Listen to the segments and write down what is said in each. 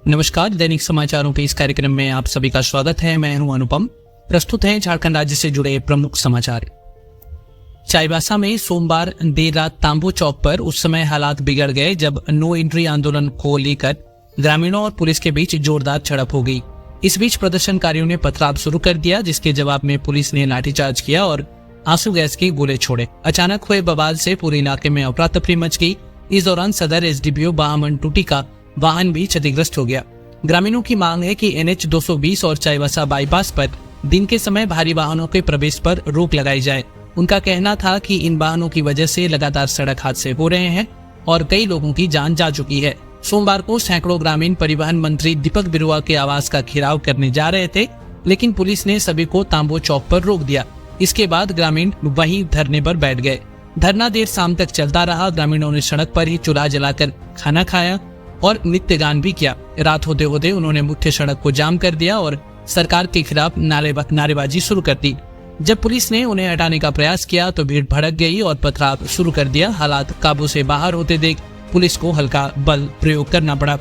नमस्कार, दैनिक समाचारों के इस कार्यक्रम में आप सभी का स्वागत है। मैं हूं अनुपम। प्रस्तुत है झारखंड राज्य से जुड़े प्रमुख समाचार। चाईबासा में सोमवार देर रात तांबू चौक पर उस समय हालात बिगड़ गए जब नो एंट्री आंदोलन को लेकर ग्रामीणों और पुलिस के बीच जोरदार झड़प हो गई। इस बीच प्रदर्शनकारियों ने पथराव शुरू कर दिया, जिसके जवाब में पुलिस ने लाठीचार्ज किया और आंसू गैस के गोले छोड़े। अचानक हुए बवाल से पूरे इलाके में अफरा तफरी मच गई। इस दौरान सदर एसडीपीओ बामन टूटी का वाहन भी क्षतिग्रस्त हो गया। ग्रामीणों की मांग है कि NH 220 और चाईबासा बाईपास पर दिन के समय भारी वाहनों के प्रवेश पर रोक लगाई जाए। उनका कहना था कि इन वाहनों की वजह से लगातार सड़क हादसे हो रहे हैं और कई लोगों की जान जा चुकी है। सोमवार को सैकड़ों ग्रामीण परिवहन मंत्री दीपक बिरुआ के आवास का घेराव करने जा रहे थे, लेकिन पुलिस ने सभी को तांबू चौक पर रोक दिया। इसके बाद ग्रामीण वहीं धरने पर बैठ गए। धरना देर शाम तक चलता रहा। ग्रामीणों ने सड़क पर ही चूल्हा जलाकर खाना खाया और नृत्य गान भी किया। रात होते होते उन्होंने मुख्य सड़क को जाम कर दिया और सरकार के खिलाफ नारेबाजी शुरू कर दी। जब पुलिस ने उन्हें हटाने का प्रयास किया तो भीड़ भड़क गई और पथराव शुरू कर दिया। हालात काबू से बाहर होते देख पुलिस को हल्का बल प्रयोग करना पड़ा।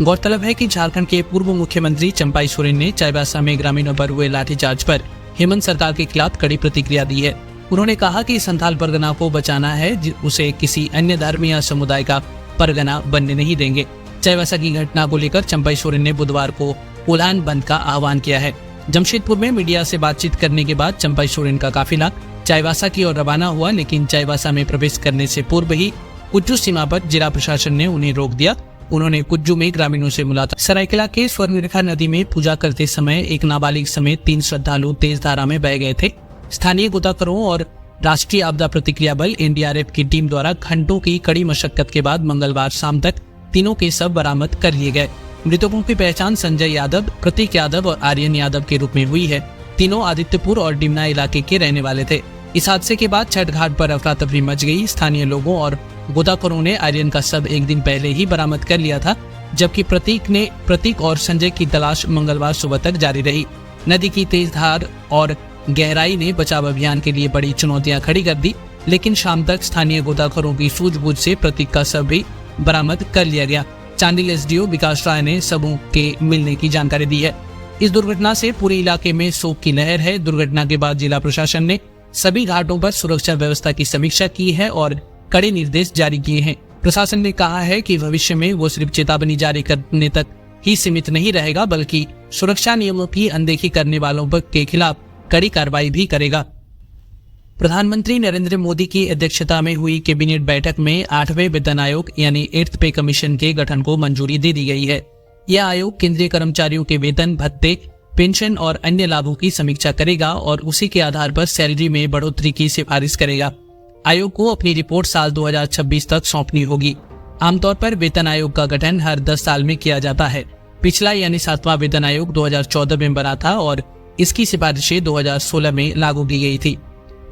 गौरतलब है कि झारखंड के पूर्व मुख्यमंत्री चंपाई सोरेन ने चाईबासा में ग्रामीणों पर हुए लाठीचार्ज पर हेमंत सरकार के खिलाफ कड़ी प्रतिक्रिया दी है। उन्होंने कहा कि संथाल परगना को बचाना है, उसे किसी अन्य धर्म या समुदाय का परगना बनने नहीं देंगे। चाईबासा की घटना को लेकर चंपाई सोरेन ने बुधवार को उलान बंद का आह्वान किया है। जमशेदपुर में मीडिया से बातचीत करने के बाद चंपाई सोरेन का काफिला चाईबासा की ओर रवाना हुआ, लेकिन चाईबासा में प्रवेश करने से पूर्व ही कुज्जू सीमा पर जिला प्रशासन ने उन्हें रोक दिया। उन्होंने कुज्जू में ग्रामीणों से मुलाकात। सरायकेला के स्वर्णरेखा नदी में पूजा करते समय एक नाबालिग समेत 3 श्रद्धालु तेज धारा में बह गए थे। स्थानीय गोताखोरों और राष्ट्रीय आपदा प्रतिक्रिया बल NDRF की टीम द्वारा घंटों की कड़ी मशक्कत के बाद मंगलवार शाम तक तीनों के शव बरामद कर लिए गए। मृतकों की पहचान संजय यादव, प्रतीक यादव और आर्यन यादव के रूप में हुई है। तीनों आदित्यपुर और डिमना इलाके के रहने वाले थे। इस हादसे के बाद छठ घाट पर अफरा तफरी मच गई। स्थानीय लोगों और गोताखोरों ने आर्यन का शव एक दिन पहले ही बरामद कर लिया था, जबकि प्रतीक और संजय की तलाश मंगलवार सुबह तक जारी रही। नदी की तेज धार और गहराई ने बचाव अभियान के लिए बड़ी चुनौतियां खड़ी कर दी, लेकिन शाम तक स्थानीय गोताखोरों की सूझबूझ से प्रतीक का शव भी बरामद कर लिया गया। चांडिल SDO विकास राय ने शवों के मिलने की जानकारी दी है। इस दुर्घटना से पूरे इलाके में शोक की लहर है। दुर्घटना के बाद जिला प्रशासन ने सभी घाटों पर सुरक्षा व्यवस्था की समीक्षा की है और कड़े निर्देश जारी किए हैं। प्रशासन ने कहा है कि भविष्य में वो सिर्फ चेतावनी जारी करने तक ही सीमित नहीं रहेगा, बल्कि सुरक्षा नियमों की अनदेखी करने वालों के खिलाफ कड़ी कार्रवाई भी करेगा। प्रधानमंत्री नरेंद्र मोदी की अध्यक्षता में हुई कैबिनेट बैठक में 8वें वेतन आयोग यानी 8th पे कमीशन के गठन को मंजूरी दे दी गई है। यह आयोग केंद्रीय कर्मचारियों के वेतन, भत्ते, पेंशन और अन्य लाभों की समीक्षा करेगा और उसी के आधार पर सैलरी में बढ़ोतरी की सिफारिश करेगा। आयोग को अपनी रिपोर्ट साल 2026 तक सौंपनी होगी। आमतौर पर वेतन आयोग का गठन हर 10 साल में किया जाता है। पिछला यानी 7वां वेतन आयोग 2014 में बना था और इसकी सिफारिशें 2016 में लागू की गई थी।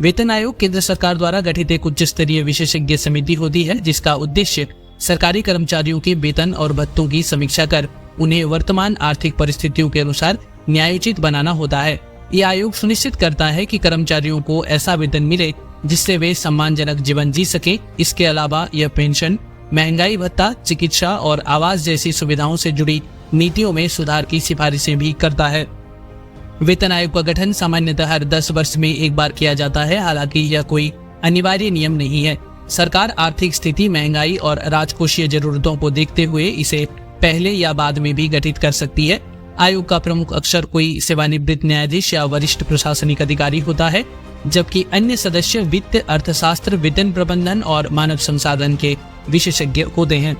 वेतन आयोग केंद्र सरकार द्वारा गठित एक उच्च स्तरीय विशेषज्ञ समिति होती है, जिसका उद्देश्य सरकारी कर्मचारियों के वेतन और भत्तों की समीक्षा कर उन्हें वर्तमान आर्थिक परिस्थितियों के अनुसार न्यायोचित बनाना होता है। यह आयोग सुनिश्चित करता है कि कर्मचारियों को ऐसा वेतन मिले जिससे वे सम्मानजनक जीवन जी सके। इसके अलावा यह पेंशन, महंगाई भत्ता, चिकित्सा और आवास जैसी सुविधाओं से जुड़ी नीतियों में सुधार की सिफारिशें भी करता है। वेतन आयोग का गठन सामान्यतः हर 10 वर्ष में एक बार किया जाता है। हालांकि यह कोई अनिवार्य नियम नहीं है। सरकार आर्थिक स्थिति, महंगाई और राजकोषीय जरूरतों को देखते हुए इसे पहले या बाद में भी गठित कर सकती है। आयोग का प्रमुख अक्सर कोई सेवानिवृत्त न्यायाधीश या वरिष्ठ प्रशासनिक अधिकारी होता है, जबकि अन्य सदस्य वित्त, अर्थशास्त्र, वेतन प्रबंधन और मानव संसाधन के विशेषज्ञ होते हैं।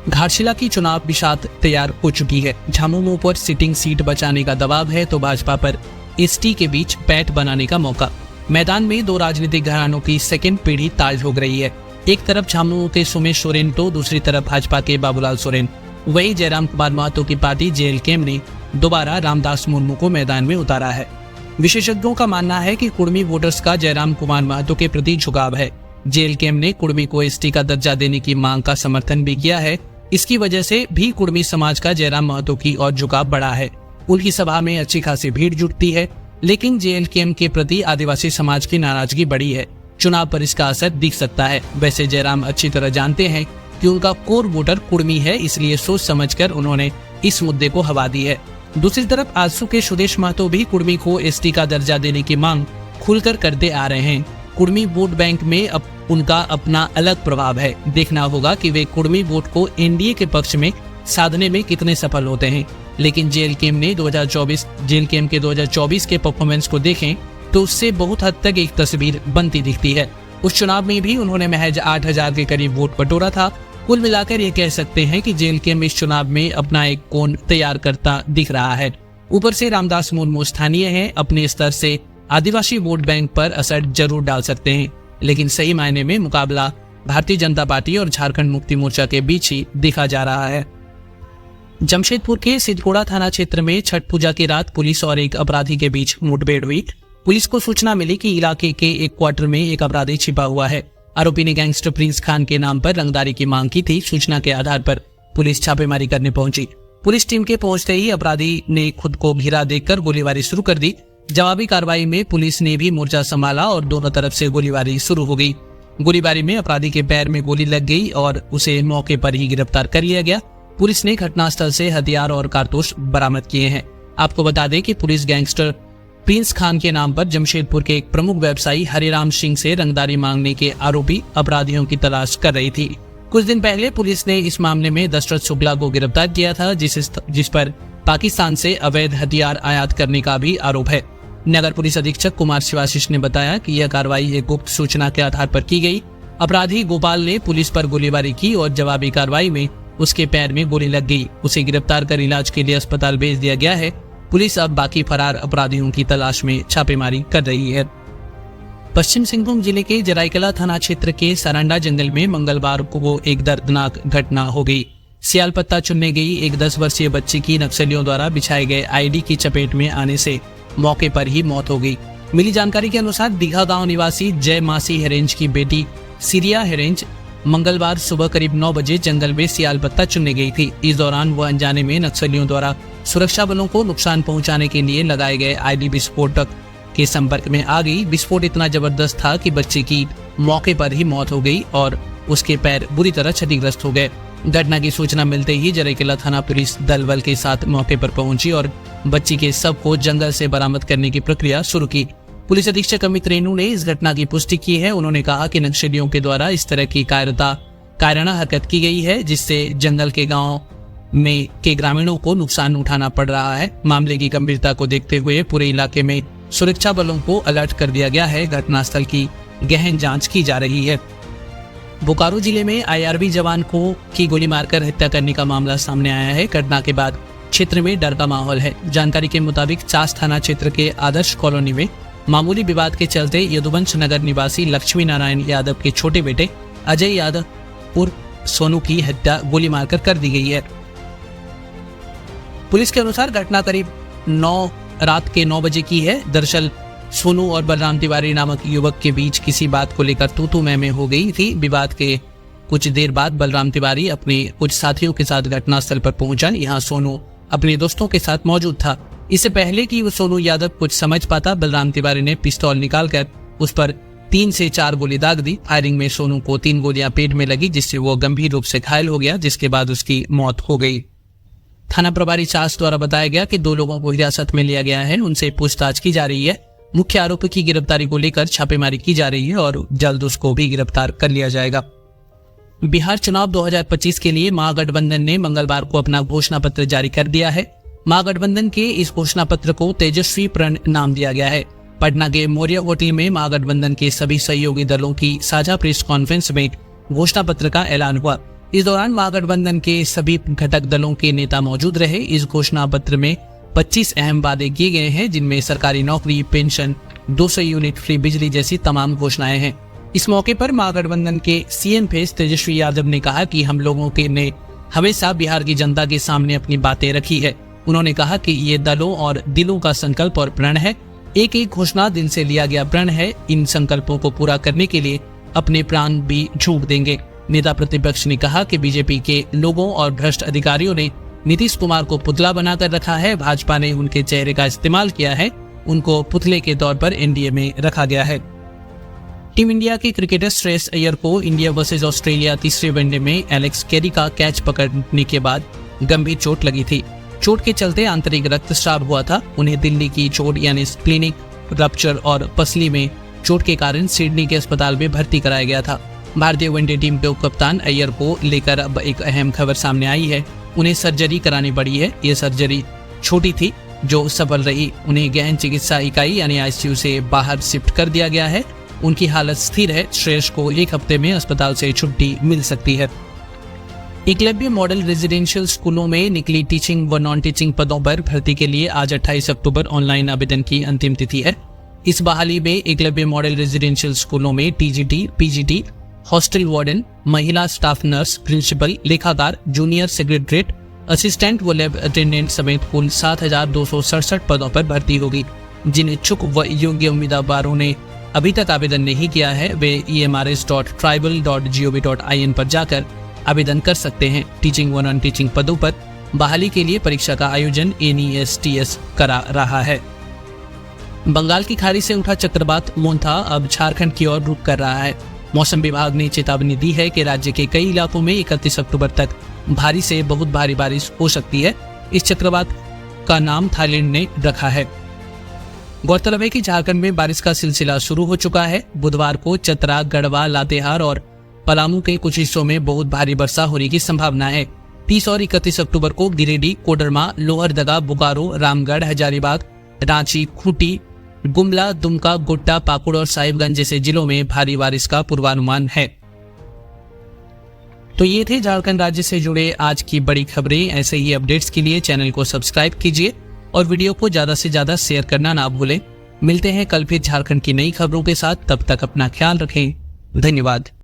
घाटशिला की चुनाव बिसात तैयार हो चुकी है। झामुमो पर सिटिंग सीट बचाने का दबाव है तो भाजपा पर ST के बीच पैठ बनाने का मौका। मैदान में 2 राजनीतिक घरानों की सेकेंड पीढ़ी ताज हो रही है। एक तरफ झामुमो के सुमेश सोरेन तो दूसरी तरफ भाजपा के बाबूलाल सोरेन। वही जयराम कुमार महतो की पार्टी JLKM ने दोबारा रामदास मुर्मू को मैदान में उतारा है। विशेषज्ञों का मानना है कि कुर्मी वोटर्स का जयराम कुमार महतो के प्रति झुकाव है। JLKM ने कुर्मी को ST का दर्जा देने की मांग का समर्थन भी किया है। इसकी वजह से भी कुर्मी समाज का जयराम महतो की ओर झुकाव बढ़ा है। उनकी सभा में अच्छी खासी भीड़ जुटती है, लेकिन JLKM के प्रति आदिवासी समाज की नाराजगी बढ़ी है। चुनाव पर इसका असर दिख सकता है। वैसे जयराम अच्छी तरह जानते हैं कि उनका कोर वोटर कुर्मी है, इसलिए सोच समझकर उन्होंने इस मुद्दे को हवा दी है। दूसरी तरफ आजसू के सुदेश महतो भी कुर्मी को एसटी का दर्जा देने की मांग खुलकर करते आ रहे हैं। कुर्मी वोट बैंक में अब उनका अपना अलग प्रभाव है। देखना होगा कि वे कुर्मी वोट को एनडीए के पक्ष में साधने में कितने सफल होते हैं। लेकिन जेएलकेएम के 2024 के परफॉर्मेंस को देखें तो उससे बहुत हद तक एक तस्वीर बनती दिखती है। उस चुनाव में भी उन्होंने महज 8000 के करीब वोट बटोरा था। कुल मिलाकर ये कह सकते हैं कि जेएलकेएम इस चुनाव में अपना एक कोण तैयार करता दिख रहा है। ऊपर से रामदास मुर्मू स्थानीय हैं, अपने स्तर से आदिवासी वोट बैंक पर असर जरूर डाल सकते हैं, लेकिन सही मायने में मुकाबला भारतीय जनता पार्टी और झारखंड मुक्ति मोर्चा के बीच ही देखा जा रहा है। जमशेदपुर के सिद्धकोड़ा थाना क्षेत्र में छठ पूजा की रात पुलिस और एक अपराधी के बीच मुठभेड़ हुई। पुलिस को सूचना मिली कि इलाके के एक क्वार्टर में एक अपराधी छिपा हुआ है। आरोपी ने गैंगस्टर प्रिंस खान के नाम पर रंगदारी की मांग की थी। सूचना के आधार पर पुलिस छापेमारी करने पहुंची। पुलिस टीम के पहुंचते ही अपराधी ने खुद को घिरा देखकर गोलीबारी शुरू कर दी। जवाबी कार्रवाई में पुलिस ने भी मोर्चा संभाला और दोनों तरफ से गोलीबारी शुरू हो गई। गोलीबारी में अपराधी के पैर में गोली लग गई और उसे मौके पर ही गिरफ्तार कर लिया गया। पुलिस ने घटनास्थल से हथियार और कारतूस बरामद किए हैं। आपको बता दें कि पुलिस गैंगस्टर प्रिंस खान के नाम पर जमशेदपुर के एक प्रमुख व्यवसायी हरिराम सिंह से रंगदारी मांगने के आरोपी अपराधियों की तलाश कर रही थी। कुछ दिन पहले पुलिस ने इस मामले में दशरथ शुक्ला को गिरफ्तार किया था, जिस पर पाकिस्तान से अवैध हथियार आयात करने का भी आरोप है। नगर पुलिस अधीक्षक कुमार शिवाशीष ने बताया कि यह कार्रवाई एक गुप्त सूचना के आधार पर की गई। अपराधी गोपाल ने पुलिस पर गोलीबारी की और जवाबी कार्रवाई में उसके पैर में गोली लग गई। उसे गिरफ्तार कर इलाज के लिए अस्पताल भेज दिया गया है। पुलिस अब बाकी फरार अपराधियों की तलाश में छापेमारी कर रही है। पश्चिम सिंहभूम जिले के जराईकला थाना क्षेत्र के सरांडा जंगल में मंगलवार को एक दर्दनाक घटना हो गई। सियाल पत्ता चुनने गई एक 10 वर्षीय बच्ची की नक्सलियों द्वारा बिछाए गए आईडी की चपेट में आने से मौके पर ही मौत हो गई। मिली जानकारी के अनुसार दीघा गांव निवासी जय मासी हेरेंज की बेटी सीरिया हेरेंज मंगलवार सुबह करीब 9 बजे जंगल में सियाल पत्ता चुनने गई थी। इस दौरान वह अनजाने में नक्सलियों द्वारा सुरक्षा बलों को नुकसान पहुंचाने के लिए लगाए गए आईडी विस्फोटक के संपर्क में आ गई। विस्फोट इतना जबरदस्त था कि बच्चे की मौके पर ही मौत हो गई और उसके पैर बुरी तरह क्षतिग्रस्त हो गए। घटना की सूचना मिलते ही जराईकला थाना पुलिस दल बल के साथ मौके पर पहुंची और बच्ची के शव को जंगल से बरामद करने की प्रक्रिया शुरू की। पुलिस अधीक्षक अमित रेणु ने इस घटना की पुष्टि की है। उन्होंने कहा कि नक्सलियों के द्वारा इस तरह की कायराना हरकत की गई है, जिससे जंगल के गांव में के ग्रामीणों को नुकसान उठाना पड़ रहा है। मामले की गंभीरता को देखते हुए पूरे इलाके में सुरक्षा बलों को अलर्ट कर दिया गया है। घटनास्थल की गहन जांच की जा रही है। बोकारो जिले में आईआरबी जवान की गोली मारकर हत्या करने का मामला सामने आया है। घटना के बाद क्षेत्र में डर का माहौल है। जानकारी के मुताबिक चास थाना क्षेत्र के आदर्श कॉलोनी में मामूली विवाद के चलते यदुवंश नगर निवासी लक्ष्मी नारायण यादव के छोटे बेटे अजय यादव उर्फ सोनू की हत्या गोली मारकर कर दी गई है। पुलिस के अनुसार घटना करीब रात के 9 बजे की है। दरअसल सोनू और बलराम तिवारी नामक युवक के बीच किसी बात को लेकर तू मैं हो गई थी। विवाद के कुछ देर बाद बलराम तिवारी अपने कुछ साथियों के साथ घटनास्थल पर पहुंचा। यहाँ सोनू अपने दोस्तों के साथ मौजूद था। इससे पहले कि वो सोनू यादव कुछ समझ पाता, बलराम तिवारी ने पिस्तौल निकालकर उस पर 3 से 4 गोली दाग दी। फायरिंग में सोनू को 3 गोलियां पेट में लगी, जिससे वो गंभीर रूप से घायल हो गया, जिसके बाद उसकी मौत हो गई। थाना प्रभारी चास द्वारा बताया गया कि 2 लोगों को हिरासत में लिया गया है। उनसे पूछताछ की जा रही है। मुख्य आरोपी की गिरफ्तारी को लेकर छापेमारी की जा रही है और जल्द उसको भी गिरफ्तार कर लिया जाएगा। बिहार चुनाव 2025 के लिए महागठबंधन ने मंगलवार को अपना घोषणा पत्र जारी कर दिया है। महागठबंधन के इस घोषणा पत्र को तेजस्वी प्रण नाम दिया गया है। पटना के मौर्य होटल में महागठबंधन के सभी सहयोगी दलों की साझा प्रेस कॉन्फ्रेंस में घोषणा पत्र का ऐलान हुआ। इस दौरान महागठबंधन के सभी घटक दलों के नेता मौजूद रहे। इस घोषणा पत्र में 25 अहम वादे किए गए हैं, जिनमें सरकारी नौकरी, पेंशन, 200 यूनिट फ्री बिजली जैसी तमाम घोषणाएं हैं। इस मौके पर महागठबंधन के सीएम फेस तेजस्वी यादव ने कहा कि हम लोगों के ने हमेशा बिहार की जनता के सामने अपनी बातें रखी है। उन्होंने कहा कि ये दलों और दिलों का संकल्प और प्रण है। एक एक घोषणा दिल से लिया गया प्रण है। इन संकल्पों को पूरा करने के लिए अपने प्राण भी झोंक देंगे। नेता प्रतिपक्ष ने कहा कि बीजेपी के लोगों और भ्रष्ट अधिकारियों ने नीतीश कुमार को पुतला बनाकर रखा है। भाजपा ने उनके चेहरे का इस्तेमाल किया है। उनको पुतले के तौर पर एनडीए में रखा गया है। टीम इंडिया के क्रिकेटर श्रेयस अय्यर को इंडिया वर्सेस ऑस्ट्रेलिया तीसरे वनडे में एलेक्स कैरी का कैच पकड़ने के बाद गंभीर चोट लगी थी। चोट के चलते आंतरिक रक्तस्राव हुआ था। उन्हें दिल्ली की चोट यानी स्प्लीनिक रप्चर और पसली में चोट के कारण सिडनी के अस्पताल में भर्ती कराया गया था। भारतीय वनडे टीम के उप कप्तान अय्यर को लेकर अब एक अहम खबर सामने आई है। उन्हें सर्जरी करानी पड़ी है। ये सर्जरी छोटी थी जो सफल रही। उन्हें गहन चिकित्सा इकाई यानी आईसीयू से बाहर शिफ्ट कर दिया गया है। उनकी हालत स्थिर है। श्रेयस को 1 हफ्ते में अस्पताल से छुट्टी मिल सकती है। एकलव्य मॉडल रेजिडेंशियल स्कूलों में निकली टीचिंग व नॉन टीचिंग पदों पर भर्ती के लिए आज 28 अक्टूबर ऑनलाइन आवेदन की अंतिम तिथि है। इस बहाली में एकलव्य मॉडल रेजिडेंशियल स्कूलों में टीजीटी, पीजीटी, हॉस्टल वार्डन, महिला स्टाफ नर्स, प्रिंसिपल, लेखाकार, जूनियर सेक्रेटरीट, असिस्टेंट व लैब अटेंडेंट समेत कुल 7,267 पदों पर भर्ती होगी। जिन इच्छुक व योग्य उम्मीदवारों ने अभी तक आवेदन नहीं किया है वे emrs.tribal.gov.in पर जाकर आवेदन कर सकते हैं। टीचिंग व नॉन टीचिंग पदों पर बहाली के लिए परीक्षा का आयोजन NESTS करा रहा है। बंगाल की खाड़ी से उठा चक्रवात मोन्था अब झारखंड की ओर रुख कर रहा है। मौसम विभाग ने चेतावनी दी है कि राज्य के कई इलाकों में 31 अक्टूबर तक भारी से बहुत भारी बारिश हो सकती है। इस चक्रवात का नाम थाईलैंड ने रखा है। गौरतलब है कि झारखंड में बारिश का सिलसिला शुरू हो चुका है। बुधवार को चतरा, गढ़वा, लातेहार और पलामू के कुछ हिस्सों में बहुत भारी वर्षा होने की संभावना है। 30 और 31 अक्टूबर को गिरिडीह, कोडरमा, लोहरदगा, बोकारो, रामगढ़, हजारीबाग, रांची, खूंटी, गुमला, दुमका, गोड्डा, पाकुड़ और साहिबगंज जैसे जिलों में भारी बारिश का पूर्वानुमान है। तो ये थे झारखंड राज्य से जुड़े आज की बड़ी खबरें। ऐसे ही अपडेट्स के लिए चैनल को सब्सक्राइब कीजिए और वीडियो को ज्यादा से ज्यादा शेयर करना ना भूलें। मिलते हैं कल फिर झारखंड की नई खबरों के साथ। तब तक अपना ख्याल रखें। धन्यवाद।